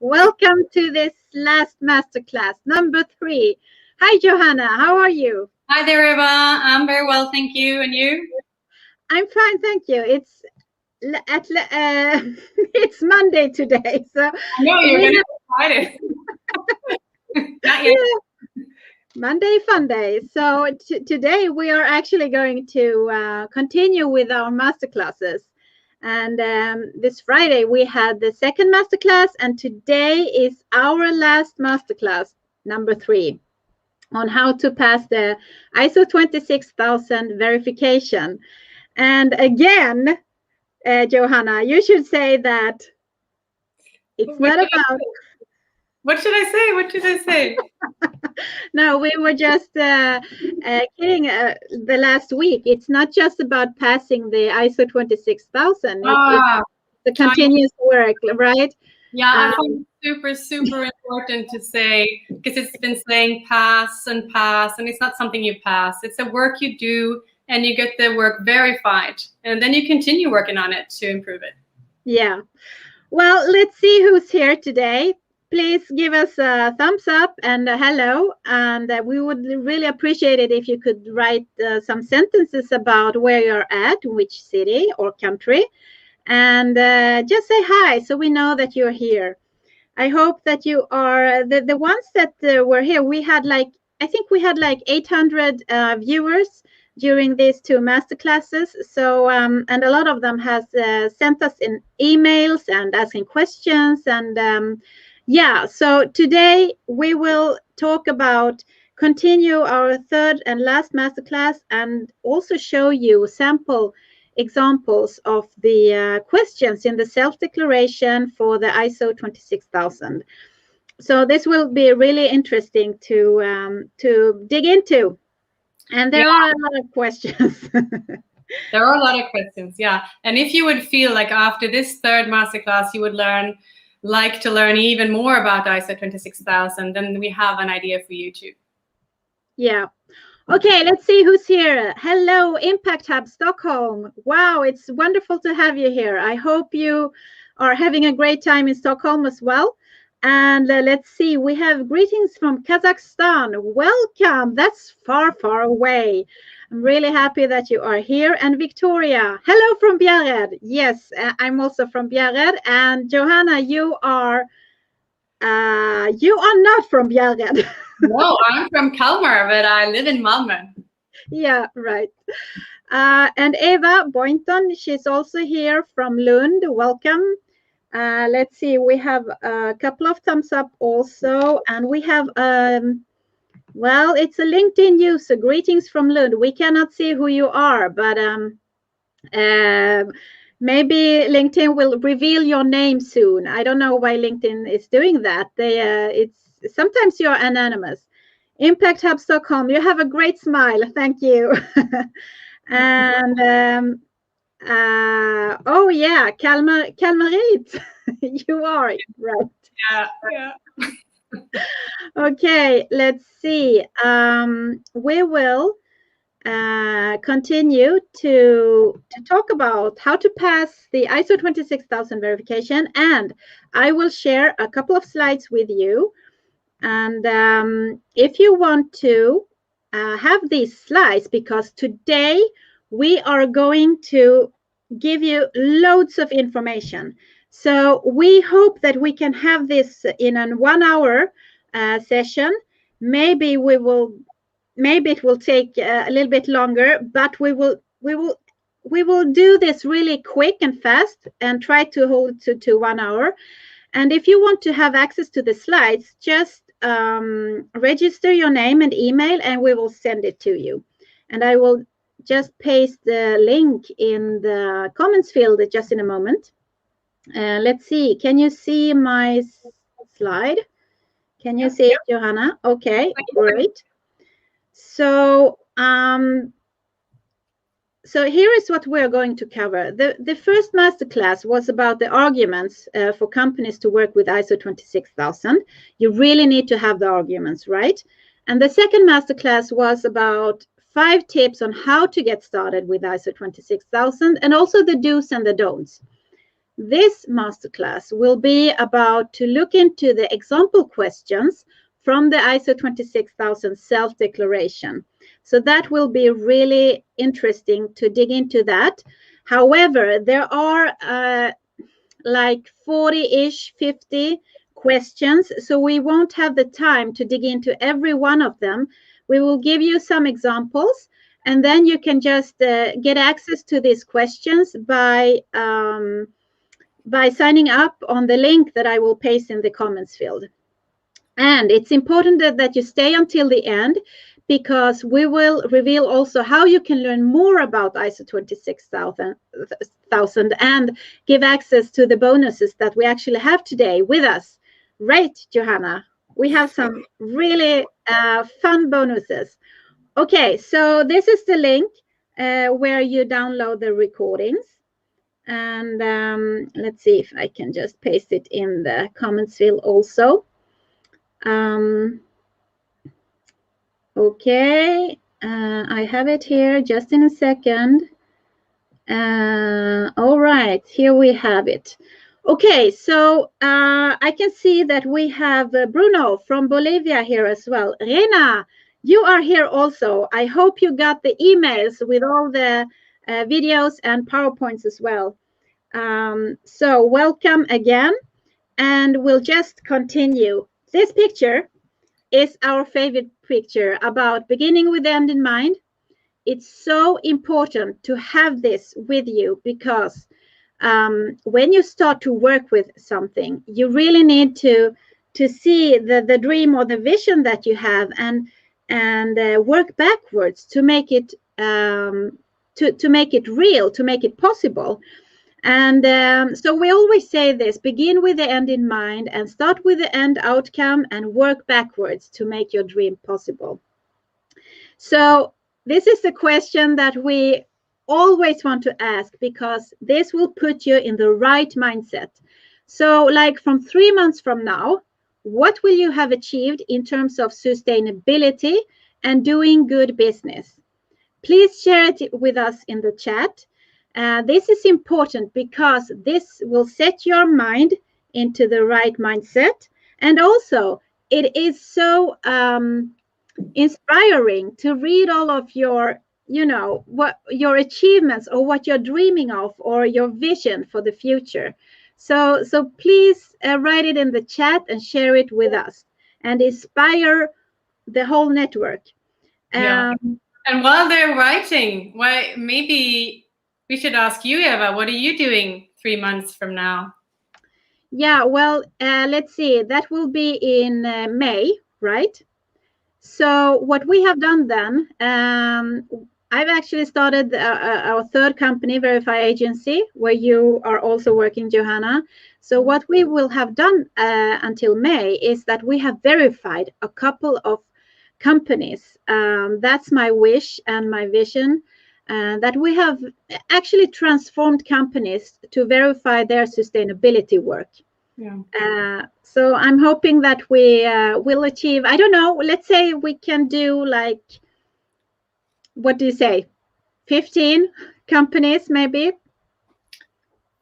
Welcome to this last masterclass, number 3. Hi, Johanna. How are you? Hi there, Eva. I'm very well, thank you. And you? I'm fine, thank you. It's it's Monday today, so I know you're going to be excited. Not yet. Yeah. Monday fun day. So today we are actually going to continue with our masterclasses. And this Friday we had the second masterclass, and today is our last masterclass, number 3, on how to pass the ISO 26000 verification. And again, Johanna, you should say that it's not about... What should I say? What should I say? No, we were just kidding the last week. It's not just about passing the ISO 26000. It's the continuous work, right? Yeah, I find it super important to say, because it's been saying pass, and it's not something you pass. It's a work you do, and you get the work verified, and then you continue working on it to improve it. Yeah. Well, let's see who's here today. Please give us a thumbs up and a hello, and we would really appreciate it if you could write some sentences about where you're at, which city or country, and just say hi so we know that you're here. I hope that you are the ones that were here. I think we had like 800 viewers during these 2 masterclasses. So and a lot of them has sent us in emails and asking questions, and yeah, so today we will talk about continue our 3rd and last masterclass, and also show you sample examples of the questions in the self-declaration for the ISO 26000. So this will be really interesting to dig into, and there are a lot of questions. There are a lot of questions, yeah. And if you would feel like after this 3rd masterclass you would like to learn even more about ISO 26000, then we have an idea for you too. Yeah. Okay, let's see who's here. Hello, Impact Hub Stockholm. Wow, it's wonderful to have you here. I hope you are having a great time in Stockholm as well. And let's see, we have greetings from Kazakhstan. Welcome. That's far, far away. I'm really happy that you are here. And Victoria, hello from Bjärred. Yes, I'm also from Bjärred. And Johanna, you are not from Bjärred. No, I'm from Kalmar, but I live in Malmö. Yeah, right. And Eva Boynton, she's also here from Lund. Welcome. Let's see, we have a couple of thumbs up also, and we have well, it's a LinkedIn user. Greetings from Lund. We cannot see who you are, but maybe LinkedIn will reveal your name soon. I don't know why LinkedIn is doing that. It's sometimes you're anonymous. Impact Hub Stockholm, you have a great smile. Thank you. And oh yeah, Kalmarit, you are right. Yeah. Okay, let's see. We will continue to talk about how to pass the ISO 26000 verification, and I will share a couple of slides with you. And if you want to have these slides, because today we are going to give you loads of information. So we hope that we can have this in a 1-hour session. Maybe it will take a little bit longer, but we will do this really quick and fast and try to hold to 1 hour. And if you want to have access to the slides, just register your name and email, and we will send it to you. And I will just paste the link in the comments field just in a moment. Let's see. Can you see my slide? Can you see it, Johanna? Okay, great. So here is what we're going to cover. The first masterclass was about the arguments for companies to work with ISO 26000. You really need to have the arguments, right? And the second masterclass was about 5 tips on how to get started with ISO 26000, and also the do's and the don'ts. this masterclass will be about to look into the example questions from the ISO 26000 self-declaration. So that will be really interesting to dig into that. However, there are like 40-ish, 50 questions, so we won't have the time to dig into every one of them. We will give you some examples, and then you can just get access to these questions by signing up on the link that I will paste in the comments field. And it's important that you stay until the end, because we will reveal also how you can learn more about ISO 26000 and give access to the bonuses that we actually have today with us. Right, Johanna? We have some really fun bonuses. Okay, so this is the link where you download the recordings. And let's see if I can just paste it in the comments field also. Okay, I have it here just in a second. All right, here we have it. Okay, so I can see that we have Bruno from Bolivia here as well. Rena, you are here also. I hope you got the emails with all the videos and PowerPoints as well. So welcome again, and we'll just continue. This picture is our favorite picture about beginning with the end in mind. It's so important to have this with you, because when you start to work with something, you really need to see the dream or the vision that you have, and work backwards to make it to make it real, to make it possible. And so we always say this: begin with the end in mind and start with the end outcome and work backwards to make your dream possible. So this is the question that we always want to ask, because this will put you in the right mindset. So like from 3 months from now, what will you have achieved in terms of sustainability and doing good business? Please share it with us in the chat. This is important because this will set your mind into the right mindset. And also, it is so inspiring to read all of your, what your achievements or what you're dreaming of or your vision for the future. So please write it in the chat and share it with us and inspire the whole network. Yeah. And while they're writing, maybe we should ask you, Eva, what are you doing 3 months from now? Yeah, well, let's see. That will be in May, right? So what we have done then, I've actually started our third company, Verify Agency, where you are also working, Johanna. So what we will have done until May is that we have verified a couple of companies. That's my wish and my vision, that we have actually transformed companies to verify their sustainability work. Yeah. So I'm hoping that we will achieve, I don't know, let's say we can do like, what do you say, 15 companies maybe?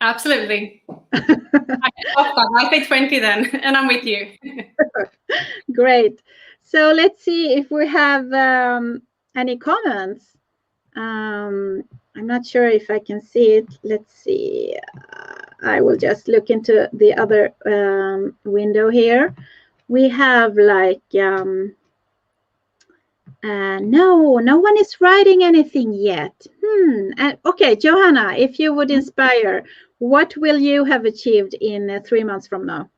Absolutely. I say 20 then, and I'm with you. Great. So let's see if we have any comments. I'm not sure if I can see it. Let's see. I will just look into the other window here. We have like, no one is writing anything yet. Okay, Johanna, if you would inspire, what will you have achieved in 3 months from now?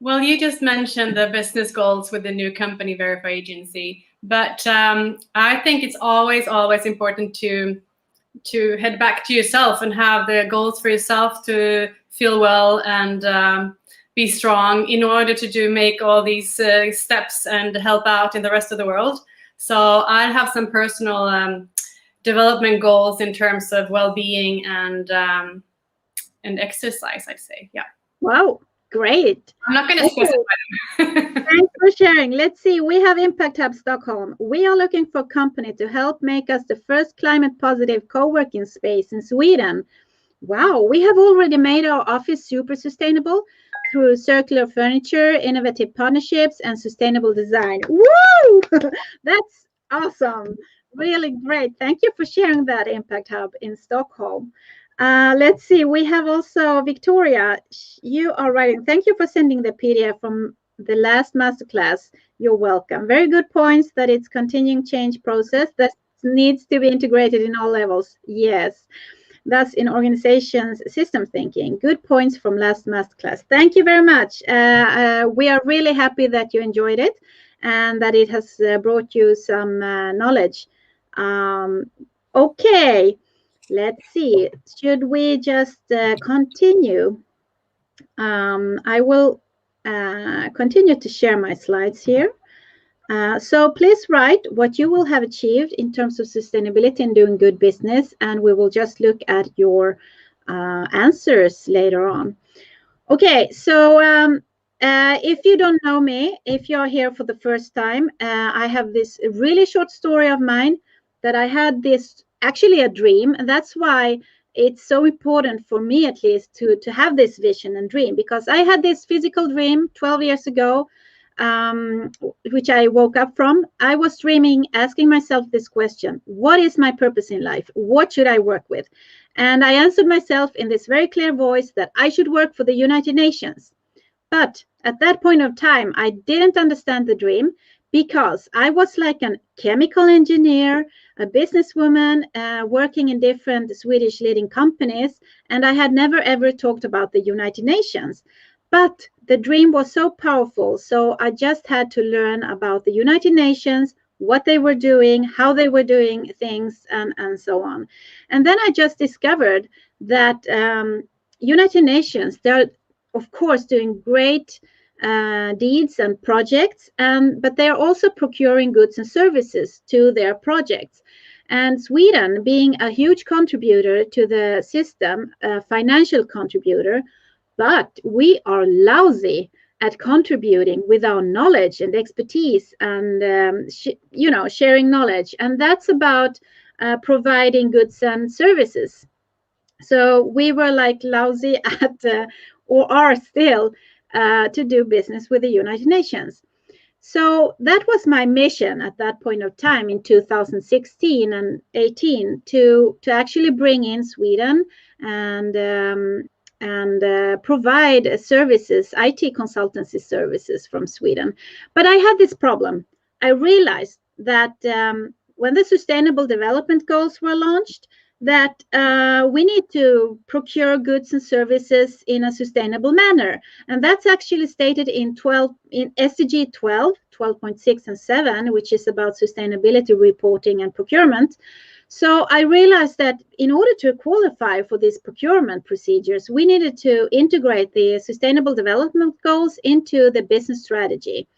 Well, you just mentioned the business goals with the new company, Verify Agency. But I think it's always important to head back to yourself and have the goals for yourself to feel well and be strong in order to make all these steps and help out in the rest of the world. So I have some personal development goals in terms of well-being and exercise, I'd say. Yeah. Wow. Great. I'm not going to specify them. Thanks for sharing. Let's see. We have Impact Hub Stockholm. We are looking for a company to help make us the first climate positive co-working space in Sweden. Wow, we have already made our office super sustainable through circular furniture, innovative partnerships, and sustainable design. Woo! That's awesome. Really great. Thank you for sharing that Impact Hub in Stockholm. Let's see. We have also Victoria. You are writing. Thank you for sending the PDF from the last masterclass. You're welcome. Very good points that it's continuing change process that needs to be integrated in all levels. Yes. Thus, in organizations, system thinking. Good points from last masterclass. Thank you very much. We are really happy that you enjoyed it and that it has brought you some knowledge. Okay, let's see. Should we just continue? I will continue to share my slides here. So please write what you will have achieved in terms of sustainability and doing good business, and we will just look at your answers later on. Okay, so if you don't know me, if you're here for the first time, I have this really short story of mine that I had this actually a dream, and that's why it's so important for me at least to have this vision and dream, because I had this physical dream 12 years ago, which I woke up from. I was dreaming, asking myself this question: what is my purpose in life? What should I work with? And I answered myself in this very clear voice that I should work for the United Nations. But at that point of time, I didn't understand the dream, because I was like a chemical engineer, a businesswoman, working in different Swedish leading companies, and I had never ever talked about the United Nations. But the dream was so powerful, so I just had to learn about the United Nations, what they were doing, how they were doing things, and so on. And then I just discovered that United Nations, they're of course doing great deeds and projects, but they're also procuring goods and services to their projects. And Sweden, being a huge contributor to the system, a financial contributor, but we are lousy at contributing with our knowledge and expertise and sharing knowledge, and that's about providing goods and services. So we were like lousy at or are still to do business with the United Nations. So that was my mission at that point of time in 2016 and 18 to actually bring in Sweden and provide services, IT consultancy services from Sweden. But I had this problem. I realized that when the Sustainable Development Goals were launched, that we need to procure goods and services in a sustainable manner. And that's actually stated in SDG 12, 12.6 and 7, which is about sustainability reporting and procurement. So I realized that in order to qualify for these procurement procedures, we needed to integrate the Sustainable Development Goals into the business strategy.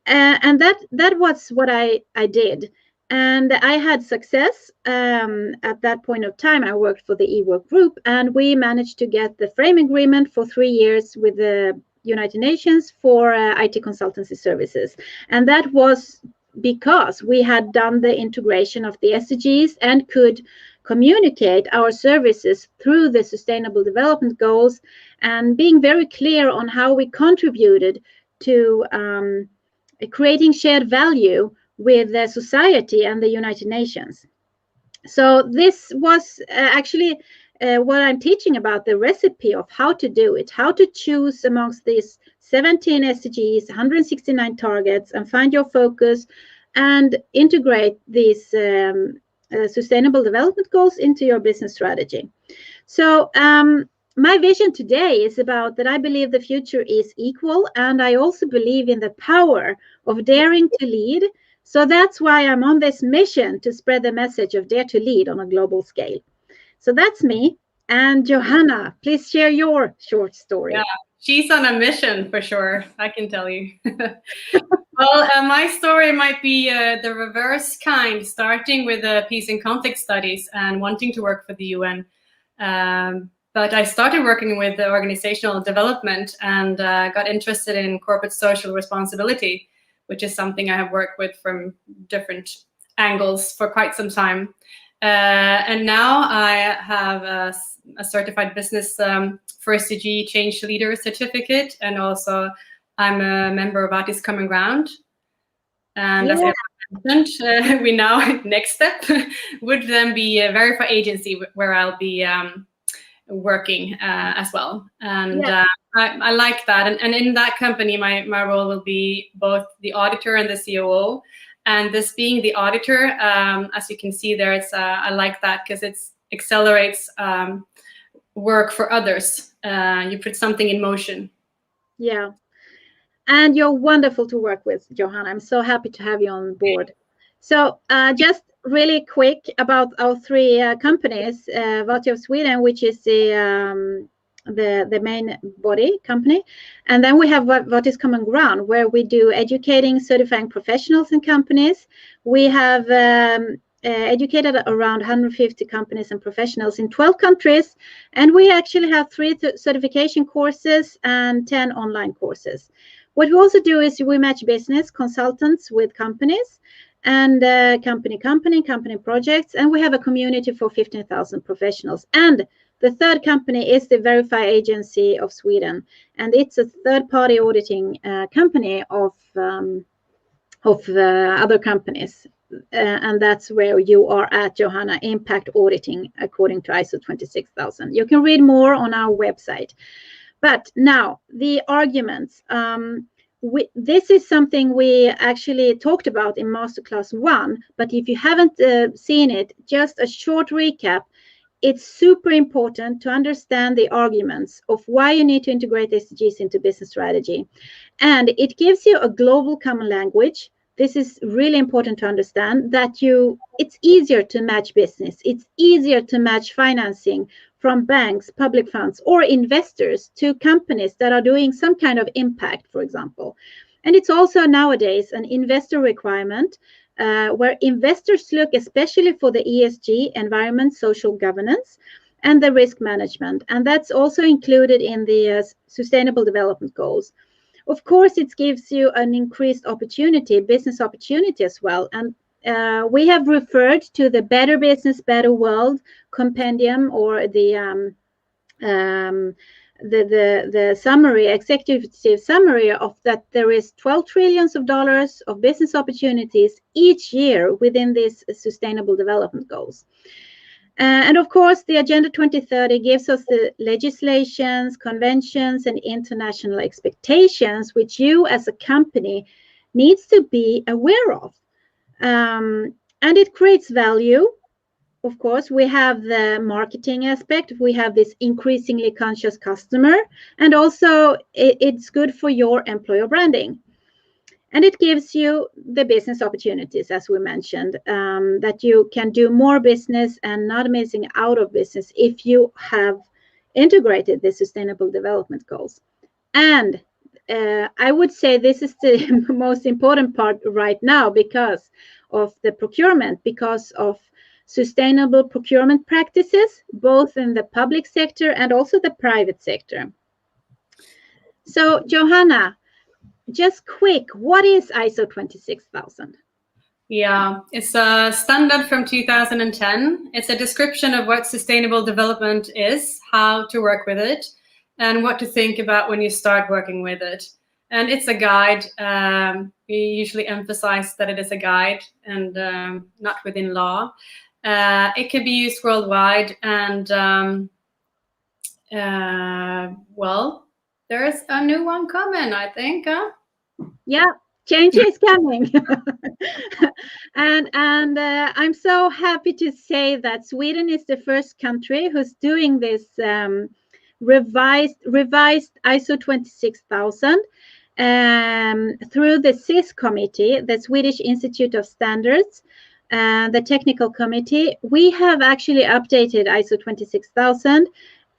And that was what I did. And I had success. At that point of time, I worked for the eWork Group, and we managed to get the frame agreement for 3 years with the United Nations for IT consultancy services. And that was because we had done the integration of the SDGs and could communicate our services through the Sustainable Development Goals, and being very clear on how we contributed to creating shared value with the society and the United Nations. So this was actually what I'm teaching about, the recipe of how to do it, how to choose amongst these 17 SDGs, 169 targets, and find your focus and integrate these Sustainable Development Goals into your business strategy. So my vision today is about that I believe the future is equal, and I also believe in the power of daring to lead. So that's why I'm on this mission to spread the message of dare to lead on a global scale. So that's me. And Johanna, please share your short story. Yeah, she's on a mission for sure, I can tell you. Well, my story might be the reverse kind, starting with peace and conflict studies and wanting to work for the UN. But I started working with the organizational development and got interested in corporate social responsibility, which is something I have worked with from different angles for quite some time. And now I have a certified business for SDG change leader certificate, and also I'm a member of Artists Common Ground. And as I mentioned, we now next step would then be a verify agency where I'll be working as well. And I like that. And in that company, my role will be both the auditor and the COO. And this being the auditor, as you can see there, it's I like that because it accelerates work for others. You put something in motion. Yeah. And you're wonderful to work with, Johanna. I'm so happy to have you on board. So just really quick about our three companies, Vati of Sweden, which is the main body company. And then we have what is Common Ground, where we do educating, certifying professionals and companies. We have educated around 150 companies and professionals in 12 countries. And we actually have 3 certification courses and 10 online courses. What we also do is we match business consultants with companies and company projects. And we have a community for 15,000 professionals. And the third company is the Verify Agency of Sweden. And it's a third-party auditing company of other companies. And that's where you are at, Johanna, Impact Auditing, according to ISO 26000. You can read more on our website. But now, the arguments. This is something we actually talked about in Masterclass 1. But if you haven't seen it, just a short recap. It's super important to understand the arguments of why you need to integrate SDGs into business strategy. And it gives you a global common language. This is really important to understand that it's easier to match business. It's easier to match financing from banks, public funds, or investors to companies that are doing some kind of impact, for example. And it's also nowadays an investor requirement where investors look especially for the ESG, environment, social governance, and the risk management. And that's also included in the Sustainable Development Goals. Of course, it gives you an increased opportunity, business opportunity as well. And we have referred to the Better Business, Better World compendium, or the summary, executive summary of that there is $12 trillion of business opportunities each year within these Sustainable Development Goals. And of course, the Agenda 2030 gives us the legislations, conventions, and international expectations, which you as a company needs to be aware of. And it creates value. Of course, we have the marketing aspect. We have this increasingly conscious customer. And also, it's good for your employer branding. And it gives you the business opportunities, as we mentioned, that you can do more business and not missing out of business if you have integrated the Sustainable Development Goals. And I would say this is the most important part right now because of the procurement, because of sustainable procurement practices, both in the public sector and also the private sector. So, Johanna, just quick, what is ISO 26000? Yeah, it's a standard from 2010. It's a description of what sustainable development is, how to work with it, and what to think about when you start working with it. And it's a guide. We usually emphasize that it is a guide and not within law. It can be used worldwide. And well, there's a new one coming, I think. Yeah, change is coming. and I'm so happy to say that Sweden is the first country who's doing this revised ISO 26000 through the SIS committee, the Swedish Institute of Standards, the technical committee. We have actually updated ISO 26000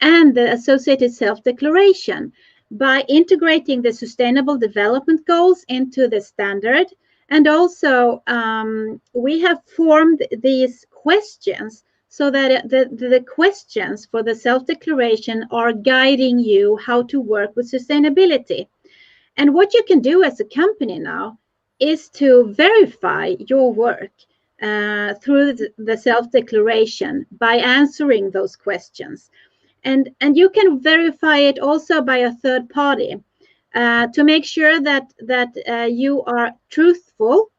and the associated self-declaration by integrating the Sustainable Development Goals into the standard. And also, we have formed these questions so that the questions for the self-declaration are guiding you how to work with sustainability. And what you can do as a company now is to verify your work through the self-declaration by answering those questions. And you can verify it also by a third party to make sure that you are truthful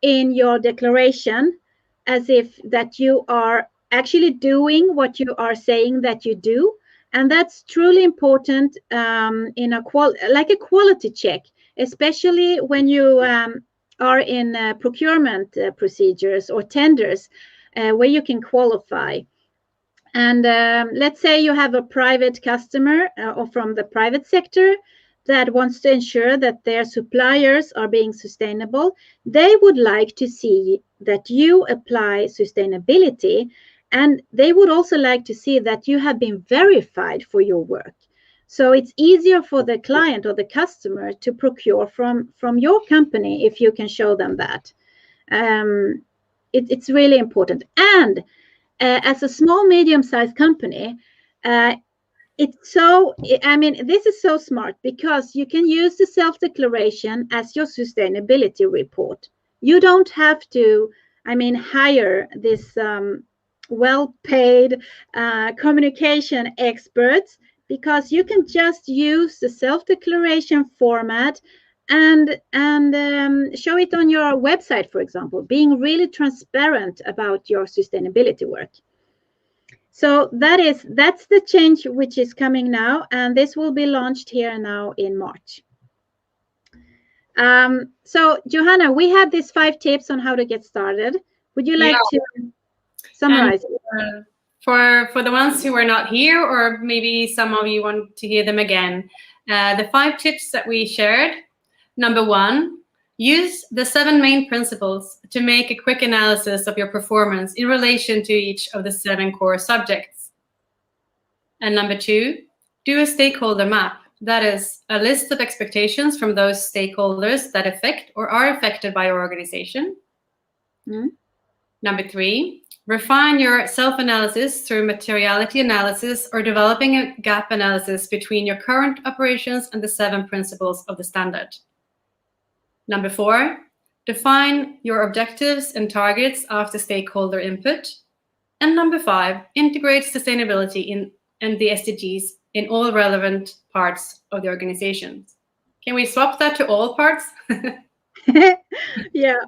in your declaration, as if that you are actually doing what you are saying that you do. And that's truly important in a quality check, especially when you are in procurement procedures or tenders where you can qualify. And let's say you have a private customer or from the private sector that wants to ensure that their suppliers are being sustainable. They would like to see that you apply sustainability, and they would also like to see that you have been verified for your work. So it's easier for the client or the customer to procure from your company if you can show them that. It's really important. And as a small, medium-sized company, this is so smart, because you can use the self-declaration as your sustainability report. You don't have to, hire this well-paid communication experts, because you can just use the self-declaration format and show it on your website, for example, being really transparent about your sustainability work. So that's the change which is coming now, and this will be launched here now in March. So Johanna, we had these 5 tips on how to get started. Would you like to summarize? And, for the ones who are not here, or maybe some of you want to hear them again, the 5 tips that we shared. Number 1, use the 7 main principles to make a quick analysis of your performance in relation to each of the 7 core subjects. And number 2, do a stakeholder map. That is a list of expectations from those stakeholders that affect or are affected by your organization. Number 3, refine your self-analysis through materiality analysis or developing a gap analysis between your current operations and the 7 principles of the standard. Number 4, define your objectives and targets after stakeholder input. And number 5, integrate sustainability and the SDGs in all relevant parts of the organization. Can we swap that to all parts? Yeah.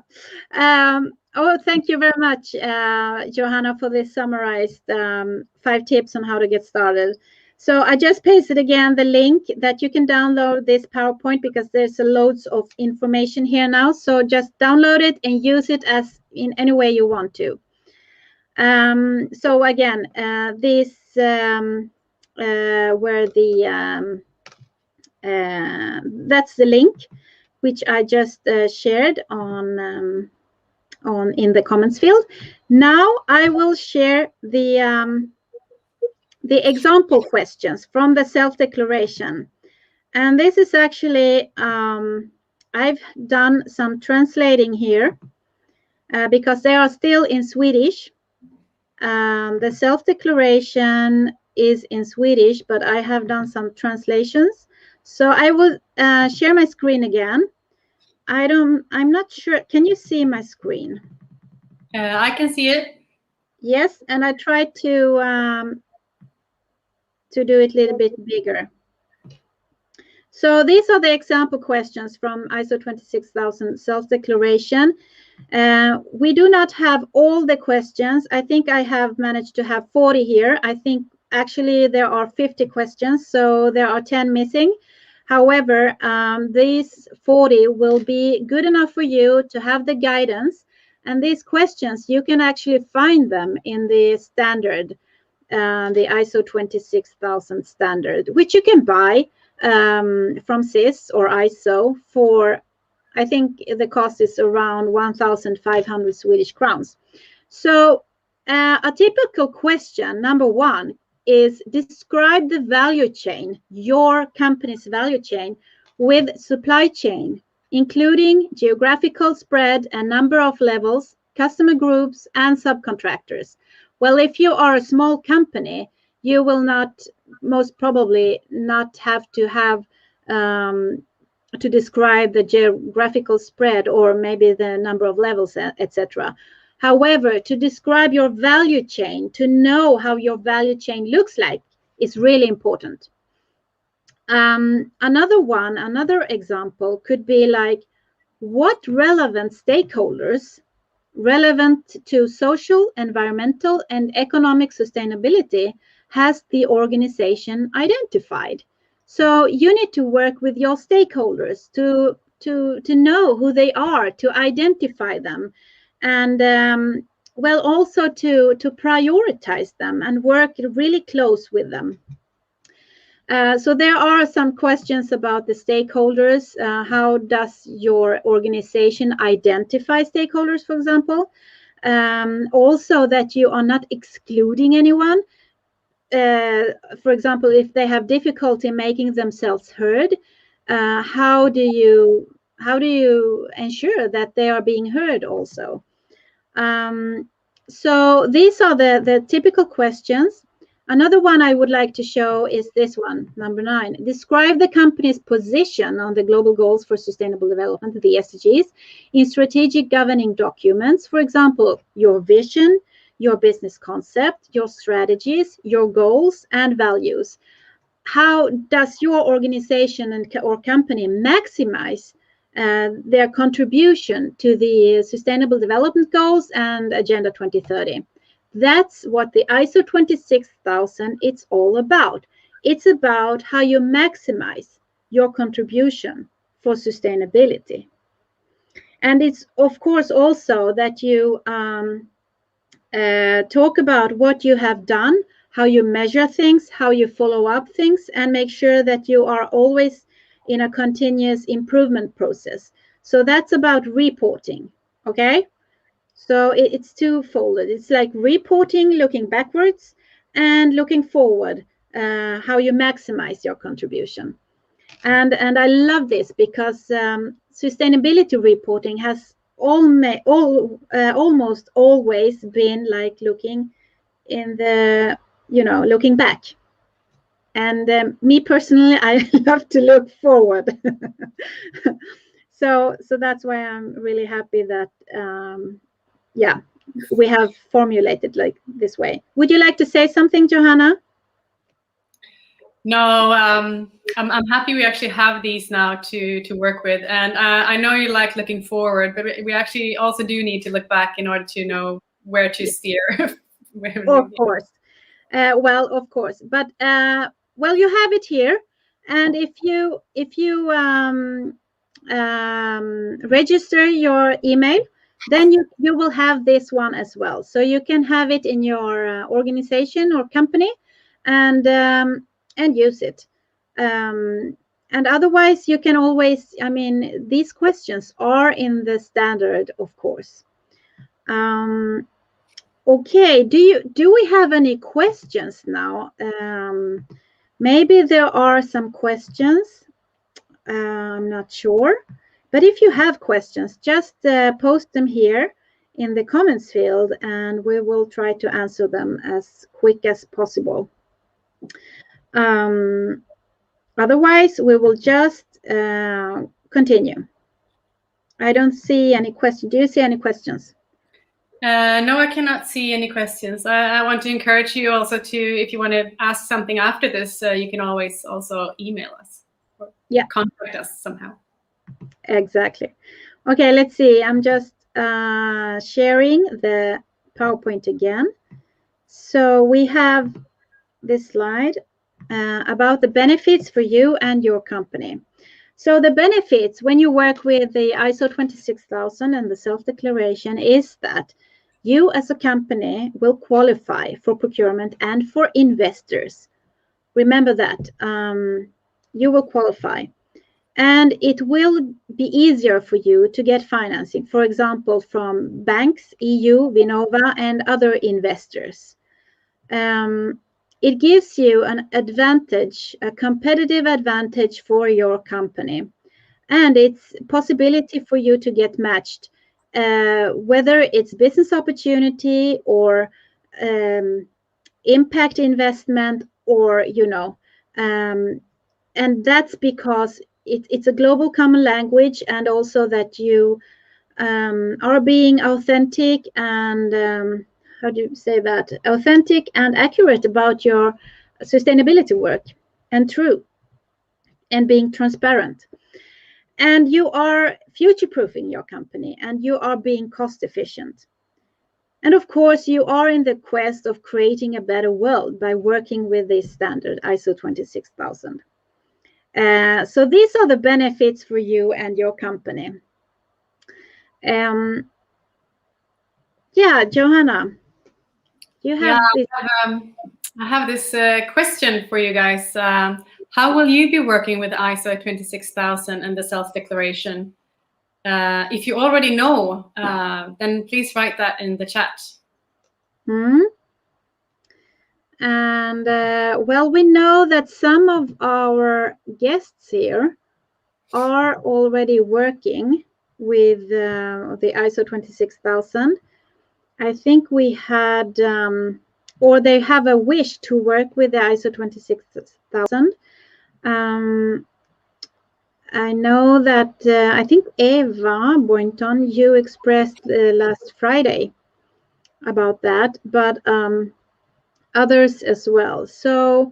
Thank you very much, Johanna, for this summarized 5 tips on how to get started. So I just pasted again the link that you can download this PowerPoint, because there's loads of information here now. So just download it and use it as in any way you want to. So again, this that's the link which I just shared on in the comments field. Now I will share the example questions from the self-declaration. And this is actually, I've done some translating here because they are still in Swedish. The self-declaration is in Swedish, but I have done some translations. So I will share my screen again. I'm not sure. Can you see my screen? I can see it. Yes, and I tried to do it a little bit bigger. So these are the example questions from ISO 26000 self-declaration. We do not have all the questions. I think I have managed to have 40 here. I think actually there are 50 questions, so there are 10 missing. However, these 40 will be good enough for you to have the guidance. And these questions, you can actually find them in the standard, the ISO 26000 standard, which you can buy from CIS or ISO for, I think the cost is around 1,500 Swedish crowns. So a typical question, number 1, is describe the value chain, your company's value chain, with supply chain, including geographical spread and number of levels, customer groups, and subcontractors. Well, if you are a small company, you will not, most probably not have to describe the geographical spread or maybe the number of levels, etc. However, to describe your value chain, to know how your value chain looks like, is really important. Another example could be like, what relevant stakeholders relevant to social, environmental, and economic sustainability has the organization identified? So you need to work with your stakeholders to know who they are, to identify them, and well, also to prioritize them and work really close with them. So there are some questions about the stakeholders. How does your organization identify stakeholders, for example? Also that you are not excluding anyone. For example, if they have difficulty making themselves heard, how do you ensure that they are being heard also? So these are the typical questions. Another one I would like to show is this one, number 9. Describe the company's position on the global goals for sustainable development, the SDGs, in strategic governing documents. For example, your vision, your business concept, your strategies, your goals and values. How does your organization or company maximize their contribution to the Sustainable Development Goals and Agenda 2030? That's what the ISO 26000 it's all about. It's about how you maximize your contribution for sustainability. And it's of course also that you talk about what you have done, how you measure things, how you follow up things, and make sure that you are always in a continuous improvement process. So that's about reporting, okay? So it's twofold. It's like reporting, looking backwards, and looking forward, how you maximize your contribution. And I love this because sustainability reporting has almost always been like looking in the, looking back. And me personally, I love to look forward. So that's why I'm really happy that we have formulated like this way. Would you like to say something, Johanna? No, I'm happy we actually have these now to work with. And I know you like looking forward, but we actually also do need to look back in order to know where to steer. Of course. Well, of course. But, well, you have it here. And if you register your email, then you will have this one as well. So you can have it in your organization or company and use it. And otherwise, you can always, these questions are in the standard, of course. Okay, do we have any questions now? Maybe there are some questions. I'm not sure. But if you have questions, just post them here in the comments field and we will try to answer them as quick as possible. Otherwise, we will just continue. I don't see any questions. Do you see any questions? No, I cannot see any questions. I want to encourage you also to, if you want to ask something after this, you can always also email us or contact us somehow. Exactly. Okay, let's see. I'm just sharing the PowerPoint again. So we have this slide about the benefits for you and your company. So the benefits when you work with the ISO 26000 and the self-declaration is that you as a company will qualify for procurement and for investors. Remember that. You will qualify. And it will be easier for you to get financing, for example, from banks, EU, Vinnova, and other investors. It gives you an advantage, a competitive advantage for your company. And it's possibility for you to get matched, whether it's business opportunity or impact investment or, and that's because it's a global common language, and also that you are being authentic and how do you say that? Authentic and accurate about your sustainability work and true and being transparent. And you are future-proofing your company, and you are being cost efficient. And of course, you are in the quest of creating a better world by working with this standard, ISO 26000. So these are the benefits for you and your company. Yeah, Johanna, you have this. I have this question for you guys. How will you be working with ISO 26000 and the self-declaration? If you already know, then please write that in the chat. And well, we know that some of our guests here are already working with the ISO 26000. I think we had, or they have a wish to work with the ISO 26000. I know that, I think Eva Boynton, you expressed last Friday about that, but others as well. So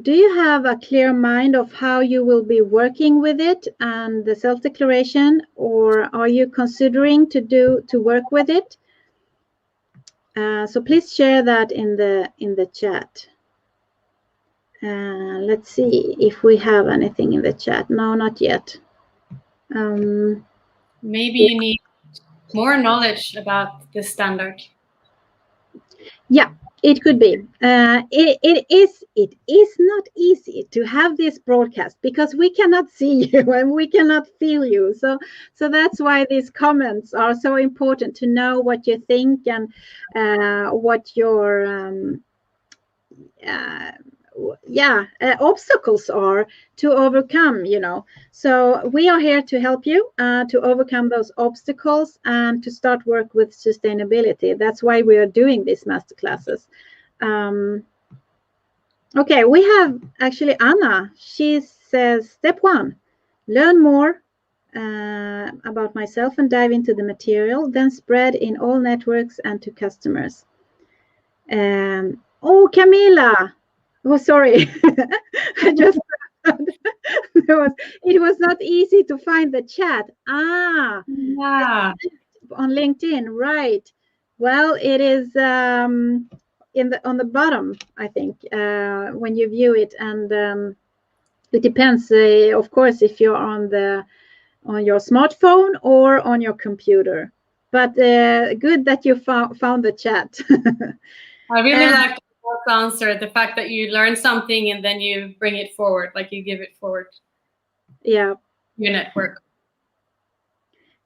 do you have a clear mind of how you will be working with it and the self-declaration, or are you considering to work with it? So please share that in the chat. Let's see if we have anything in the chat. No, not yet. Maybe you need more knowledge about the standard. Yeah, it could be. It is not easy to have this broadcast because we cannot see you and we cannot feel you. So that's why these comments are so important, to know what you think and what your obstacles are to overcome, So we are here to help you to overcome those obstacles and to start work with sustainability. That's why we are doing these masterclasses. Okay, we have actually Anna. She says, step 1, learn more about myself and dive into the material, then spread in all networks and to customers. Oh, Camilla. Oh, sorry. I just it was not easy to find the chat. Yeah. On LinkedIn, right? Well, it is on the bottom, I think, when you view it, and it depends, of course, if you're on your smartphone or on your computer. But good that you found the chat. I really like the answer, the fact that you learn something and then you bring it forward, like you give it forward. Yeah. Your network.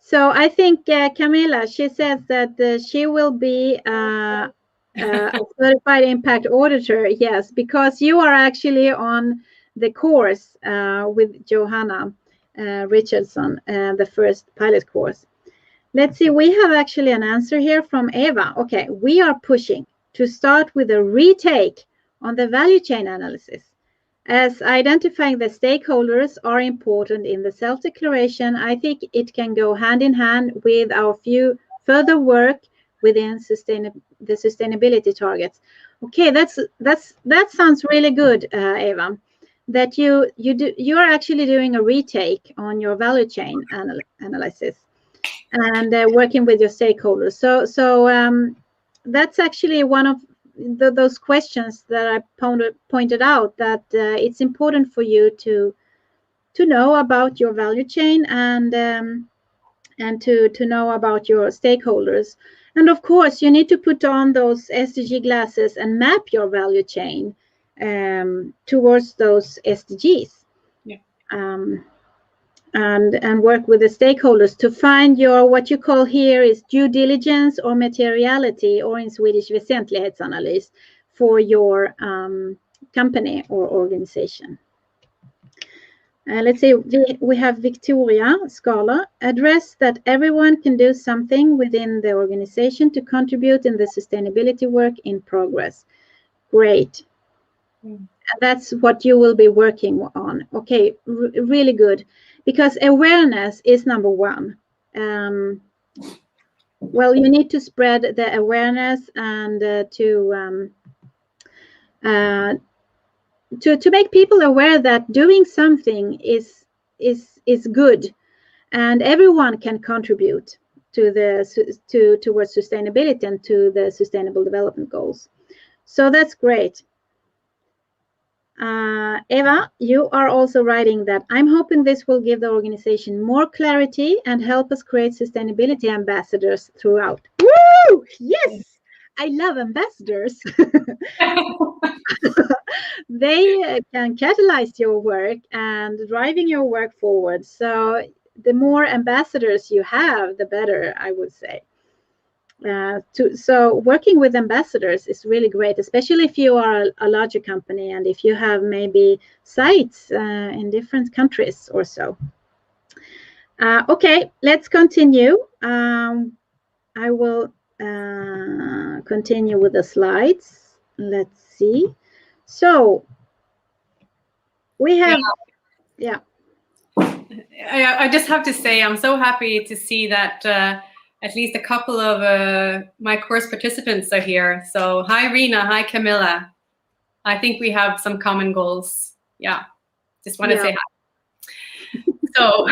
So I think Camilla, she says that she will be a certified impact auditor. Yes, because you are actually on the course with Johanna Richardson, the first pilot course. Let's see, we have actually an answer here from Eva. Okay, we are pushing to start with a retake on the value chain analysis, as identifying the stakeholders are important in the self-declaration. I think it can go hand in hand with our further work within the sustainability targets. Okay, that sounds really good, Eva. That you are actually doing a retake on your value chain analysis and working with your stakeholders. So that's actually one of those questions that I pointed out, that it's important for you to know about your value chain and to know about your stakeholders. And of course, you need to put on those SDG glasses and map your value chain towards those SDGs. Yeah. And work with the stakeholders to find your, what you call here is due diligence or materiality, or in Swedish väsentlighetsanalys, for your company or organization. Let's see, we have Victoria Scala. Address that everyone can do something within the organization to contribute in the sustainability work in progress. Great. That's what you will be working on. Okay, really good. Because awareness is number 1. Well, you need to spread the awareness and to make people aware that doing something is good, and everyone can contribute to towards sustainability and to the Sustainable Development Goals. So that's great. Eva, you are also writing that I'm hoping this will give the organization more clarity and help us create sustainability ambassadors throughout. Woo! Yes, I love ambassadors. They can catalyze your work and driving your work forward. So the more ambassadors you have, the better, I would say. So working with ambassadors is really great, especially if you are a larger company and if you have maybe sites in different countries or so. Okay, let's continue. I will continue with the slides. Let's see. So we have, yeah. I just have to say, I'm so happy to see that at least a couple of my course participants are here. So hi, Rena. Hi, Camilla. I think we have some common goals. Yeah, just want to say hi. So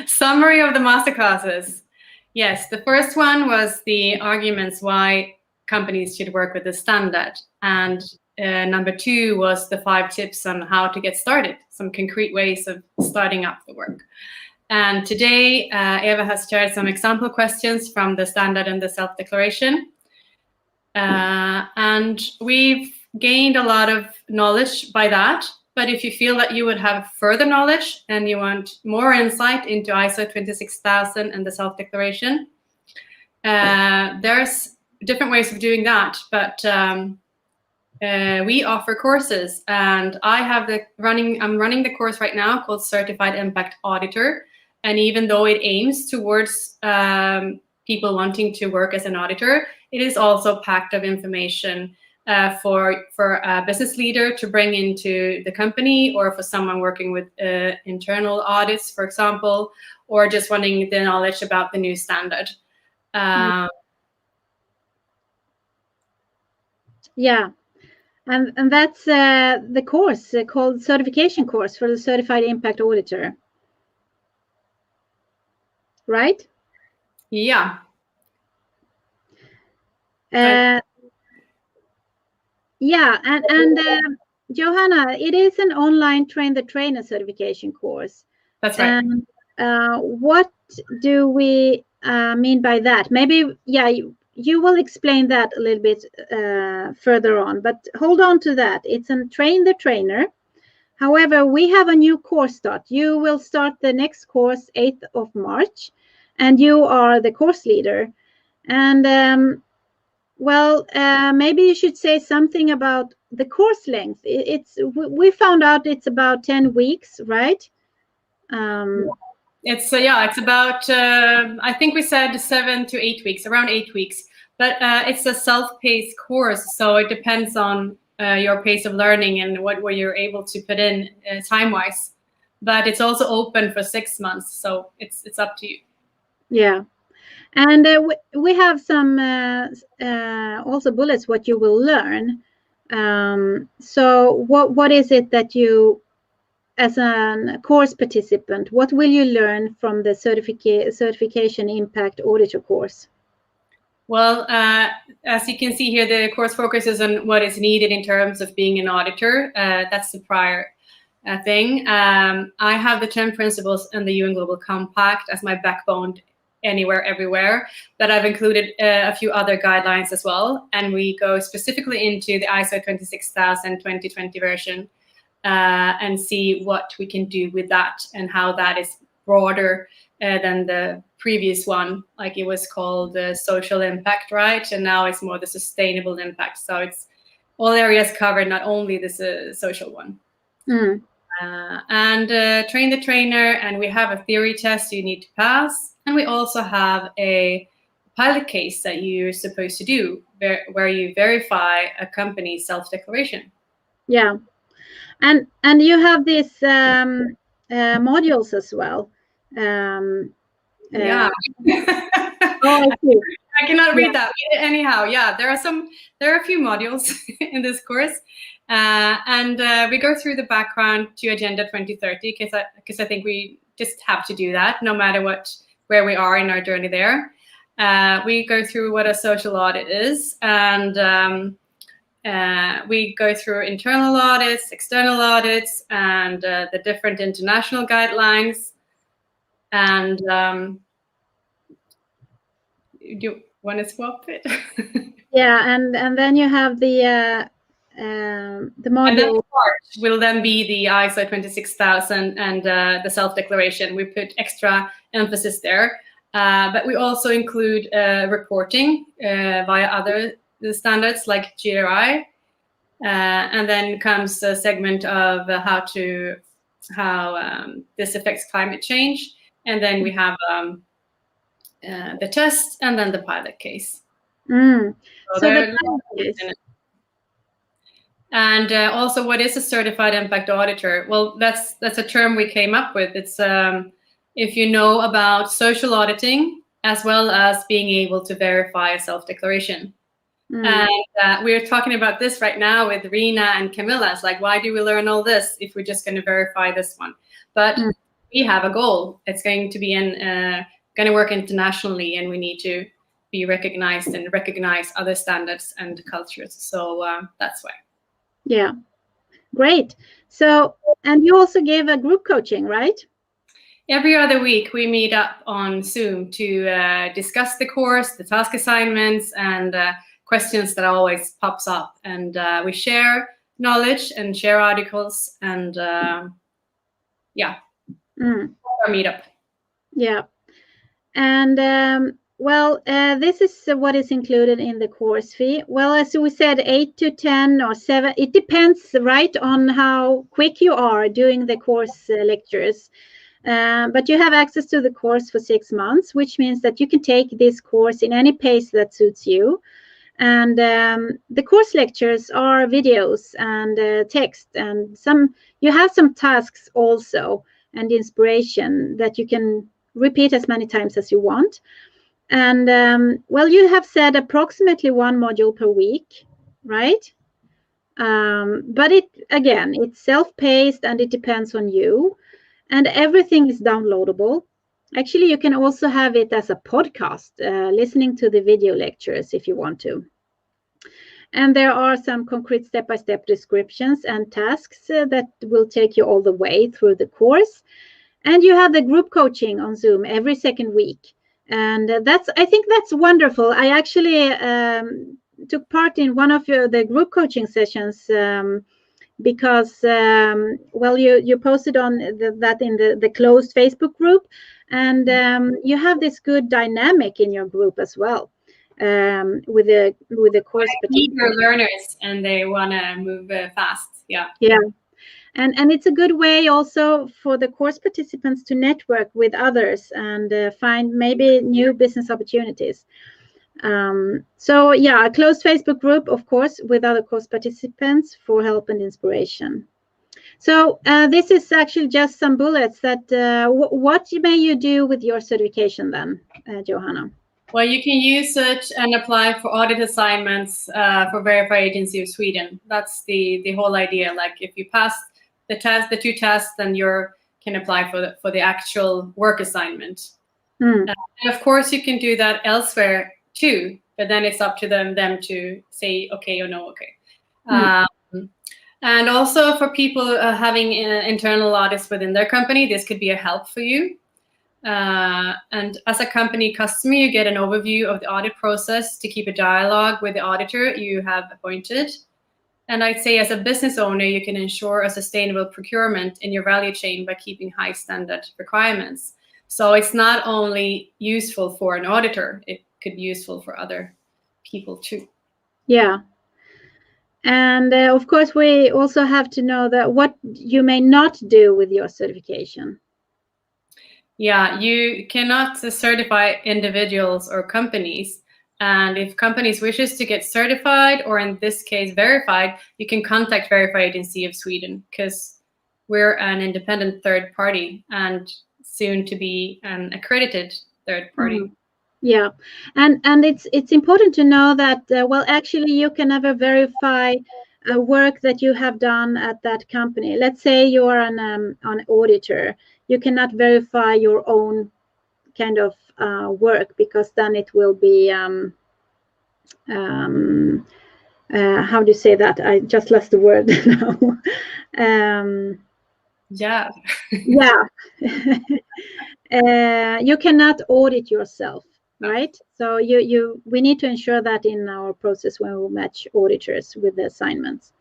summary of the masterclasses. Yes, the first one was the arguments why companies should work with the standard. And number 2 was the 5 tips on how to get started, some concrete ways of starting up the work. And today, Eva has shared some example questions from the standard and the self-declaration. And we've gained a lot of knowledge by that. But if you feel that you would have further knowledge and you want more insight into ISO 26000 and the self-declaration, there's different ways of doing that. But we offer courses, and I'm running the course right now called Certified Impact Auditor. And even though it aims towards people wanting to work as an auditor, it is also packed of information for a business leader to bring into the company, or for someone working with internal audits, for example, or just wanting the knowledge about the new standard. Yeah. And that's the course called certification course for the Certified Impact Auditor, right? Yeah. Yeah, and Johanna, it is an online train the trainer certification course. That's right. And what do we mean by that? Maybe, yeah, you will explain that a little bit further on, but hold on to that. It's a train the trainer. However, we have a new course start. You will start the next course 8th of March, and you are the course leader. And well, maybe you should say something about the course length. We found out it's about 10 weeks, right? It's about I think we said 7 to 8 weeks, around 8 weeks. But it's a self-paced course, so it depends on your pace of learning and what you're able to put in time-wise. But it's also open for 6 months, so it's up to you. Yeah, and we have some also bullets what you will learn. So what is it that you, as a course participant, what will you learn from the certification impact auditor course? Well, as you can see here, the course focuses on what is needed in terms of being an auditor. That's the prior thing. I have the 10 principles in the UN Global Compact as my backbone anywhere, everywhere, but I've included a few other guidelines as well. And we go specifically into the ISO 26000 2020 version and see what we can do with that and how that is broader than the previous one. Like it was called the social impact, right? And now it's more the sustainable impact. So it's all areas covered, not only this social one. And train the trainer, and we have a theory test you need to pass. And we also have a pilot case that you're supposed to do where you verify a company's self-declaration. Yeah, and you have these modules as well. Yeah. Oh, I see. I cannot read that. Anyhow, yeah, there are a few modules in this course. And we go through the background to Agenda 2030 because I think we just have to do that no matter where we are in our journey there. We go through what a social audit is, and we go through internal audits, external audits, and the different international guidelines. And do you want to swap it? Yeah, and then you have the module. And that part will then be the ISO 26000 and the self-declaration. We put extra emphasis there, but we also include reporting via other standards like GRI, and then comes a segment of how this affects climate change, and then we have the test, and then the pilot case. So the pilot case. And also, what is a certified impact auditor? Well, that's a term we came up with. It's if you know about social auditing as well as being able to verify a self-declaration. And we're talking about this right now with Rina and Camilla. It's like, why do we learn all this if we're just going to verify this one? But we have a goal. It's going to be going to work internationally, and we need to be recognized and recognize other standards and cultures. So that's why. Yeah, great. So, and you also gave a group coaching, right? Every other week, we meet up on Zoom to discuss the course, the task assignments, and questions that always pops up. And we share knowledge and share articles, and our meetup. Yeah, and well, this is what is included in the course fee. Well, as we said, 8 to 10 or 7. It depends, right, on how quick you are doing the course lectures. But you have access to the course for 6 months, which means that you can take this course in any pace that suits you. And the course lectures are videos and text, and you have some tasks also and inspiration that you can repeat as many times as you want. And well, you have said approximately 1 module per week, right? But it's self-paced and it depends on you. And everything is downloadable. Actually, you can also have it as a podcast, listening to the video lectures if you want to. And there are some concrete step-by-step descriptions and tasks that will take you all the way through the course. And you have the group coaching on Zoom every second week. And I think that's wonderful. I actually took part in one of the group coaching sessions because, well, you posted on that in the closed Facebook group. And you have this good dynamic in your group as well with the course. Eager learners, and they want to move fast. Yeah. Yeah. And it's a good way also for the course participants to network with others and find maybe new business opportunities. So yeah, a closed Facebook group, of course, with other course participants for help and inspiration. So this is actually just some bullets that what may you do with your certification then, Johanna? Well, you can use it and apply for audit assignments for Verify Agency of Sweden. That's the whole idea. Like if you pass the 2 tests, then you can apply for the actual work assignment. And of course, you can do that elsewhere too, but then it's up to them to say okay or no okay. And also for people having internal audits within their company, this could be a help for you. And as a company customer, you get an overview of the audit process to keep a dialogue with the auditor you have appointed. And I'd say as a business owner, you can ensure a sustainable procurement in your value chain by keeping high standard requirements. So it's not only useful for an auditor, it could be useful for other people too. Yeah. And of course, we also have to know that what you may not do with your certification. Yeah, you cannot certify individuals or companies. And if companies wishes to get certified, or in this case, verified, you can contact Verify Agency of Sweden, because we're an independent third party and soon to be an accredited third party. Yeah, and it's important to know that well, actually, you can never verify work that you have done at that company. Let's say you are an auditor, you cannot verify your own kind of work, because then it will be how do you say that? I just lost the word now. Yeah. Yeah. You cannot audit yourself, right? So we need to ensure that in our process when we match auditors with the assignments.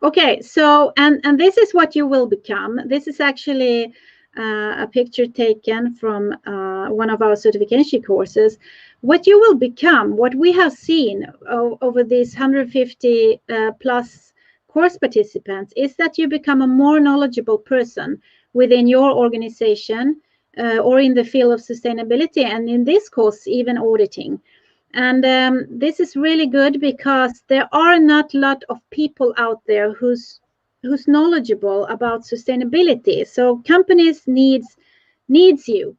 Okay, so and this is what you will become. This is actually a picture taken from one of our certification courses. What you will become, what we have seen over these 150 plus course participants, is that you become a more knowledgeable person within your organization or in the field of sustainability, and in this course, even auditing. And this is really good because there are not a lot of people out there who's knowledgeable about sustainability. So companies needs you,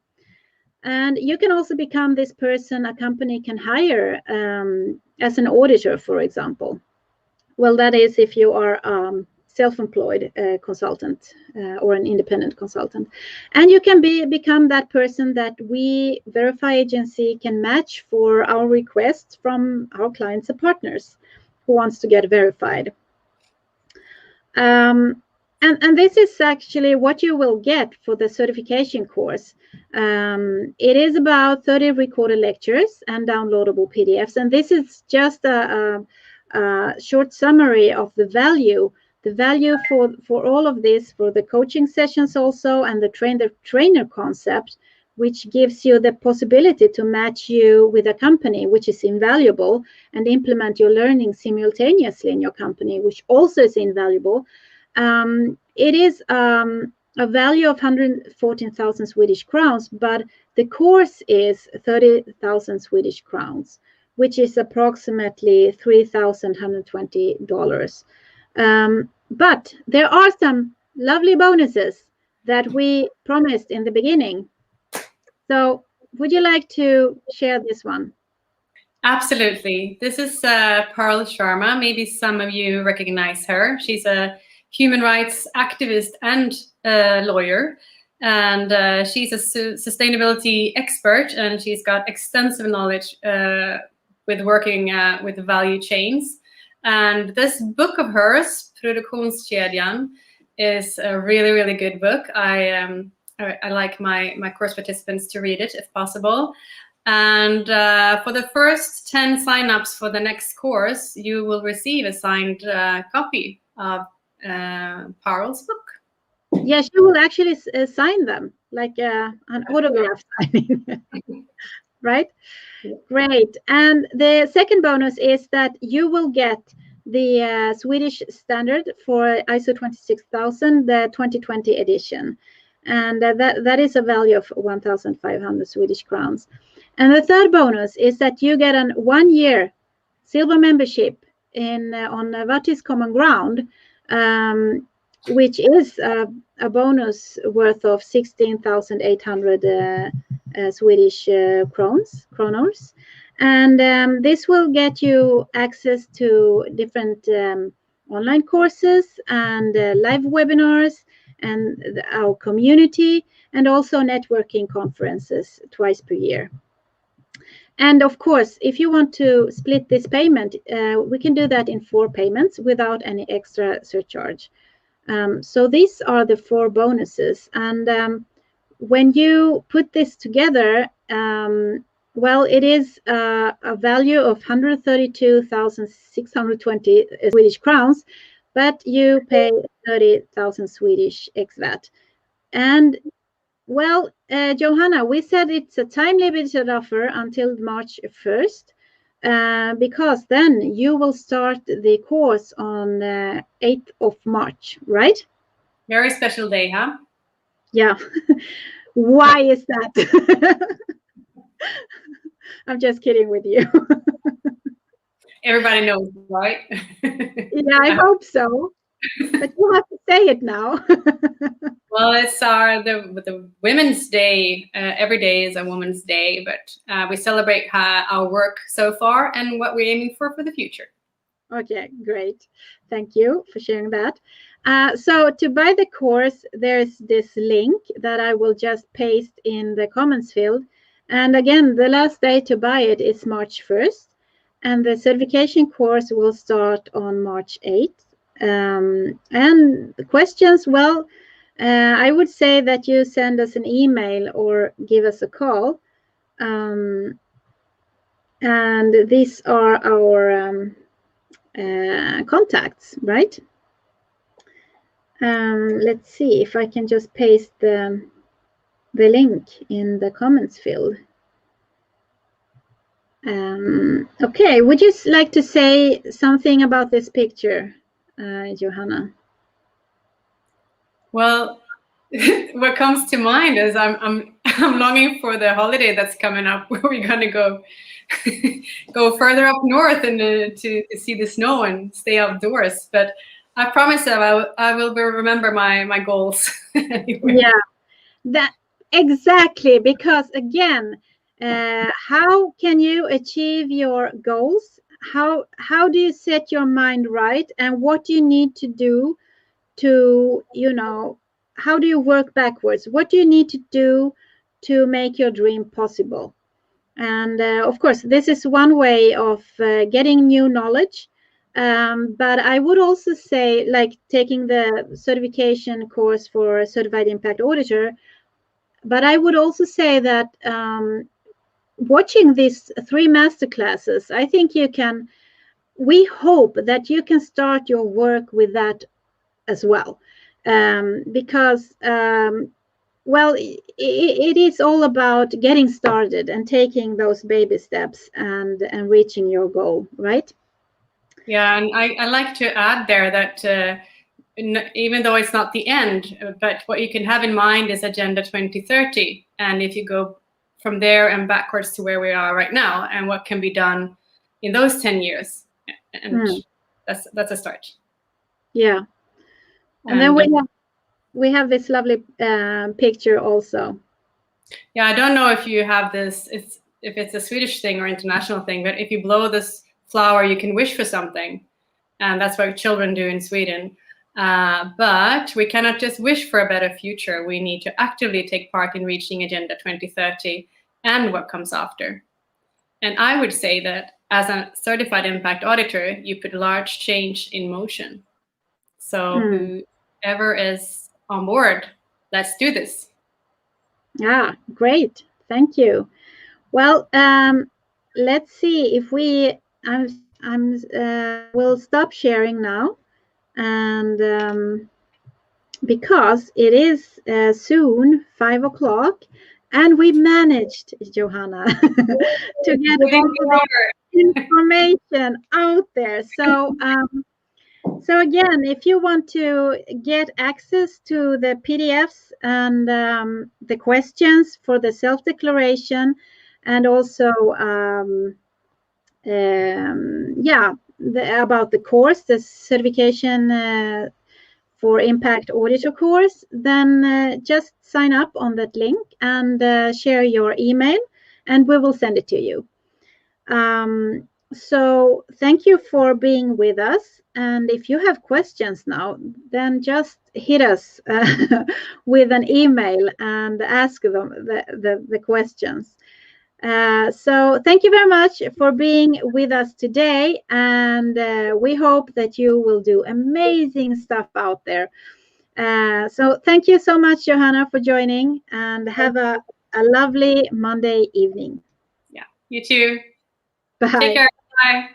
and you can also become this person a company can hire as an auditor, for example. Well, that is if you are self-employed consultant or an independent consultant, and you can become that person that we verify agency can match for our requests from our clients and partners who wants to get verified. And this is actually what you will get for the certification course. It is about 30 recorded lectures and downloadable PDFs, and this is just a short summary of the value for all of this, for the coaching sessions also, and the trainer concept, which gives you the possibility to match you with a company, which is invaluable, and implement your learning simultaneously in your company, which also is invaluable. It is a value of 114,000 Swedish crowns, but the course is 30,000 Swedish crowns, which is approximately $3,120. But there are some lovely bonuses that we promised in the beginning. So would you like to share this one? Absolutely. This is Pearl Sharma. Maybe some of you recognize her. She's a human rights activist and lawyer. And she's a sustainability expert, and she's got extensive knowledge with working with value chains. And this book of hers, Produktionskedjan, is a really, really good book. I like my course participants to read it if possible. And for the first 10 signups for the next course, you will receive a signed copy of Parl's book. Yes, you will actually sign them, like an autograph signing. Right? Great. And the second bonus is that you will get the Swedish standard for ISO 26000, the 2020 edition. And that is a value of 1,500 Swedish crowns. And the third bonus is that you get a 1-year silver membership on What is Common Ground, which is a bonus worth of 16,800 Swedish kronors. And this will get you access to different online courses and live webinars and our community, and also networking conferences twice per year. And of course, if you want to split this payment, we can do that in 4 payments without any extra surcharge. So these are the 4 bonuses. And when you put this together, well, it is a value of 132,620 Swedish crowns, but you pay 30,000 Swedish ex VAT. And well, Johanna, we said it's a time limited offer until March 1st, because then you will start the course on 8th of March, right? Very special day, huh? Yeah. Why is that? I'm just kidding with you. Everybody knows, right? Yeah, I hope so. but you have to say it now. Well, it's the Women's Day. Every day is a Women's Day, but we celebrate our work so far and what we're aiming for the future. Okay, great. Thank you for sharing that. So to buy the course, there's this link that I will just paste in the comments field. And again, the last day to buy it is March 1st. And the certification course will start on March 8th. And the questions, well, I would say that you send us an email or give us a call. And these are our contacts, right? Let's see if I can just paste the link in the comments field. Okay, would you like to say something about this picture, Johanna? Well, what comes to mind is I'm longing for the holiday that's coming up, where we're gonna go further up north and to see the snow and stay outdoors. But I promise that I will remember my goals. Anyway. Yeah, that exactly, because again, how can you achieve your goals? How do you set your mind right, and what do you need to do to, how do you work backwards? What do you need to do to make your dream possible? And of course, this is one way of getting new knowledge. But I would also say, like taking the certification course for a certified impact auditor. But I would also say that watching these 3 masterclasses, I think we hope that you can start your work with that as well. Because well, it is all about getting started and taking those baby steps and reaching your goal, right? Yeah, and I like to add there that even though it's not the end, but what you can have in mind is Agenda 2030. And if you go from there and backwards to where we are right now and what can be done in those 10 years, and that's a start. Yeah. And then we have this lovely picture also. Yeah, I don't know if you have this, if it's a Swedish thing or international thing, but if you blow this flower, you can wish for something. And that's what children do in Sweden. But we cannot just wish for a better future. We need to actively take part in reaching Agenda 2030 and what comes after. And I would say that as a certified impact auditor, you put large change in motion. So whoever is on board, let's do this. Yeah, great. Thank you. Well, let's see if we'll stop sharing now. And because it is soon 5 o'clock, and we managed, Johanna, to get all the information out there. So again, if you want to get access to the PDFs and the questions for the self-declaration, and also about the course, the certification for Impact Auditor course, then just sign up on that link and share your email, and we will send it to you. So thank you for being with us. And if you have questions now, then just hit us with an email and ask them the questions. So thank you very much for being with us today. And we hope that you will do amazing stuff out there. So thank you so much, Johanna, for joining, and have a lovely Monday evening. Yeah, you too. Bye. Take care. Bye.